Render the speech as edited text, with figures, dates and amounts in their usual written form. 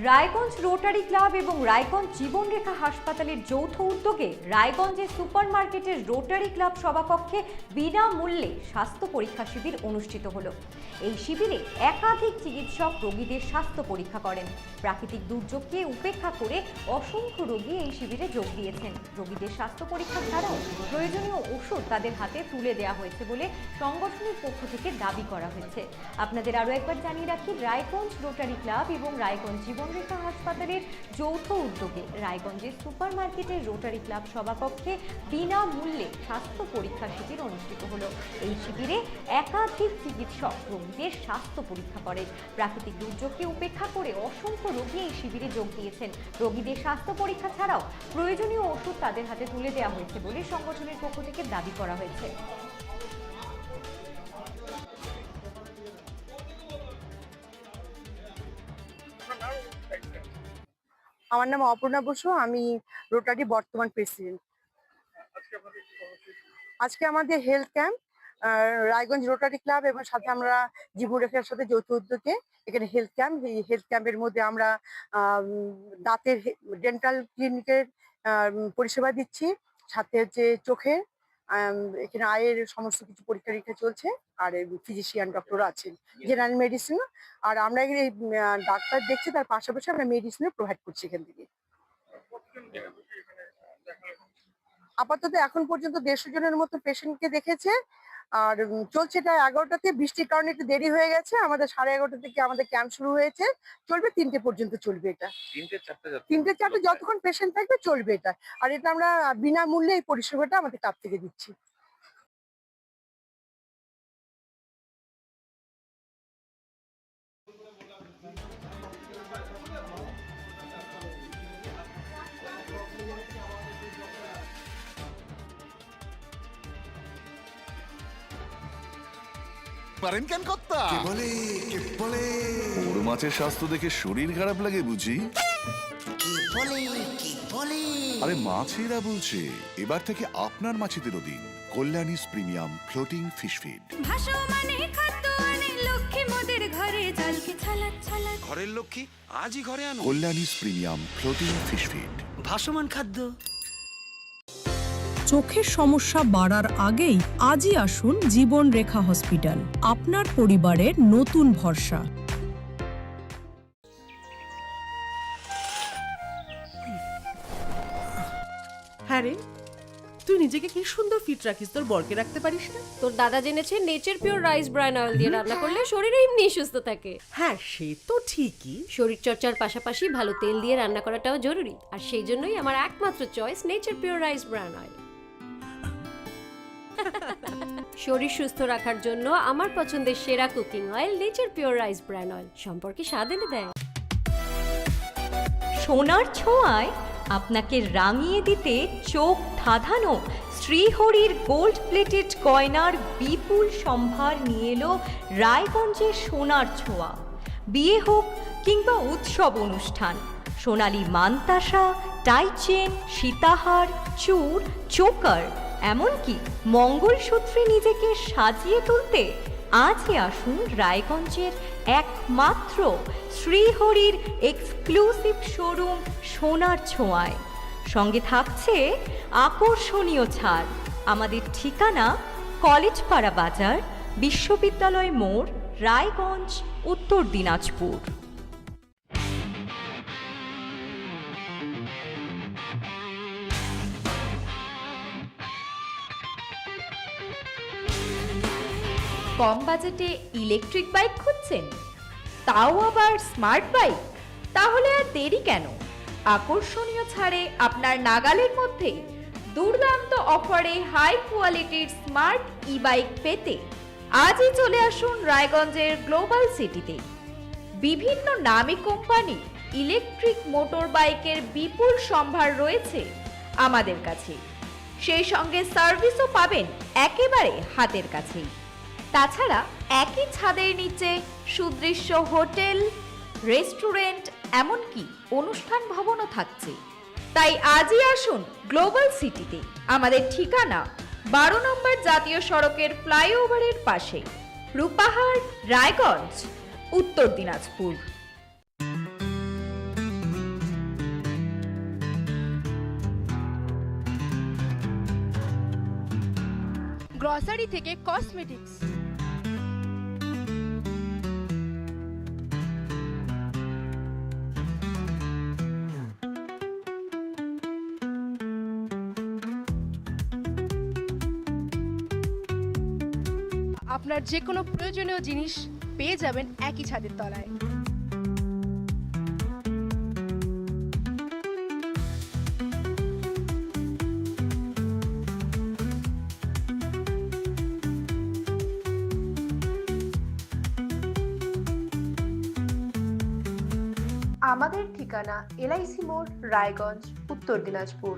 Raiganj rotary club এবং রায়গঞ্জ জীবনরেখা হাসপাতালের যৌথ উদ্যোগে রায়গঞ্জের সুপারমার্কেটের রোটারি ক্লাব সভাকক্ষে বিনামূল্যে স্বাস্থ্য পরীক্ষা শিবির অনুষ্ঠিত হলো। এই শিবিরে একাধিক চিকিৎসক রোগীদের স্বাস্থ্য পরীক্ষা করেন। প্রাকৃতিক দুর্যোগকে উপেক্ষা করে অসংখ্য রোগী এই শিবিরে যোগ দিয়েছেন। রোগীদের স্বাস্থ্য পরীক্ষা ছাড়াও প্রয়োজনীয় ওষুধ তাদের হাতে তুলে দেওয়া হয়েছে বলে সংগঠনের পক্ষ থেকে দাবি করা হয়েছে। আপনাদের আরও একবার জানিয়ে রাখি, রায়গঞ্জ রোটারি ক্লাব এবং রায়গঞ্জ জীবনরেখা হাসপাতালের যৌথ উদ্যোগে রায়গঞ্জের সুপারমার্কেটের রোটারি ক্লাব সভাকক্ষে বিনামূল্যে স্বাস্থ্য পরীক্ষা শিবির অনুষ্ঠিত হলো। এই শিবিরে একাধিক চিকিৎসক রোগীদের স্বাস্থ্য পরীক্ষা করেন। প্রাকৃতিক দুর্যোগকে উপেক্ষা করে অসংখ্য রোগী এই শিবিরে যোগ দিয়েছেন। রোগীদের স্বাস্থ্য পরীক্ষা ছাড়াও প্রয়োজনীয় ওষুধ তাদের হাতে তুলে দেওয়া হয়েছে বলে সংগঠনের পক্ষ থেকে দাবি করা হয়েছে। আমার নাম অপর্ণা বসু, আমি রোটারি বর্তমান প্রেসিডেন্ট। আজকে আমাদের health camp Raiganj rotary club এবং সাথে আমরা জীবনরেখার সাথে যৌথ উদ্যোগে এখানে হেলথ ক্যাম্প। এই হেলথ ক্যাম্পের মধ্যে আমরা দাঁতের ডেন্টাল ক্লিনিকের পরিষেবা দিচ্ছি, সাথে হচ্ছে চোখের, এখানে আয়ের সমস্ত কিছু পরীক্ষা নিরীক্ষা চলছে, আর ফিজিশিয়ান ডক্টররা আছেন, জেনারেল মেডিসিন। আর আমরা এখানে ডাক্তার দেখছি, তার পাশাপাশি আমরা মেডিসিনও প্রোভাইড করছি এখান থেকে। আপাতত এখন পর্যন্ত 150 জনের মতো পেশেন্টকে দেখেছে, আর চলছে এটা 11টাতে। বৃষ্টির কারণে একটু দেরি হয়ে গেছে, আমাদের 11:30 থেকে আমাদের ক্যাম্প শুরু হয়েছে, চলবে 3টে পর্যন্ত চলবে এটা। 3টে-4টে যতক্ষণ পেশেন্ট থাকবে চলবে এটা। আর এটা আমরা বিনামূল্যে এই পরিষেবাটা আমাদের ক্লাব থেকে দিচ্ছি। পারেন কেন কর্তা? ওর মাছের স্বাস্থ্য দেখে শরীর খারাপ লাগে বুঝি? আরে মাছেরা বলছে, এবার থেকে আপনার মাছেদেরও দিন কল্যাণীস প্রিমিয়াম ফ্লোটিং ফিশ ফিড। ঘরের লক্ষ্মী আজই ঘরে আনো কল্যাণীস প্রিমিয়াম ফ্লোটিং ফিশ ফিড, ভাসমান খাদ্য। চোখের সমস্যা বাড়ার আগেই আজই আসুন জীবনরেখা হসপিটাল, আপনার পরিবারের নতুন ভরসা। হ্যাঁ রে, তুই নিজেকে কি সুন্দর ফিট রাখিস, তোর বরকে রাখতে পারিস না? তোর দাদা জেনেছে nature pure rice bran oil দিয়ে রান্না করলে শরীর এমনি সুস্থ থাকে। হ্যাঁ সে তো ঠিকই, শরীর চর্চার পাশাপাশি ভালো তেল দিয়ে রান্না করাটাও জরুরি, আর সেই জন্যই আমার একমাত্র choice nature pure rice bran oil. শরীর সুস্থ রাখার জন্য আমার পছন্দের সেরা cooking oil nature pure rice bran oil, সম্পর্কে স্বাদ এনে দেয়। সোনার ছোঁয়ায় আপনাকে রাঙিয়ে দিতে চোখ ধাঁধানো শ্রীহরির গোল্ড প্লেটেড গয়নার বিপুল সম্ভার নিয়ে এলো রায়গঞ্জের সোনার ছোঁয়া। বিয়ে হোক কিংবা উৎসব অনুষ্ঠান, সোনালি মানতাসা, টাইচেন, সীতাহার, চূড়, চোকার, এমনকি মঙ্গলসূত্রে নিজেকে সাজিয়ে তুলতে আজই আসুন রায়গঞ্জের একমাত্র শ্রীহরির এক্সক্লুসিভ শোরুম সোনার ছোঁয়ায়। সঙ্গে থাকছে আকর্ষণীয় ছাড়। আমাদের ঠিকানা কলেজপাড়া বাজার, বিশ্ববিদ্যালয় মোড়, রায়গঞ্জ, উত্তর দিনাজপুর। কম বাজেটে ইলেকট্রিক বাইক খুঁজছেন, তাও আবার স্মার্ট বাইক? তাহলে আর দেরি কেন? আকর্ষণীয় ছাড়ে আপনার নাগালের মধ্যেই দুর্দান্ত অফারে হাই কোয়ালিটির স্মার্ট ই বাইক পেতে আজই চলে আসুন রায়গঞ্জের গ্লোবাল সিটিতে। বিভিন্ন নামী কোম্পানি ইলেকট্রিক মোটর বাইকের বিপুল সম্ভার রয়েছে আমাদের কাছে, সেই সঙ্গে সার্ভিসও পাবেন একেবারে হাতের কাছেই। তাছাড়া একই ছাদের নিচে সুদৃশ্য হোটেল, রেস্টুরেন্ট, এমনকি অনুষ্ঠান ভবনও থাকছে। তাই আজই আসুন গ্লোবাল সিটিতে। আমাদের ঠিকানা 12 নম্বর জাতীয় সড়কের ফ্লাইওভারের পাশে, রূপাহার, রায়গঞ্জ, উত্তর দিনাজপুর। গ্রসারি থেকে কসমেটিক্স, আপনার যে কোনো প্রয়োজনীয় জিনিস পেয়ে যাবেন একই ছাদের তলায়। আমাদের ঠিকানা এলআইসি মোড়, রায়গঞ্জ, উত্তর দিনাজপুর।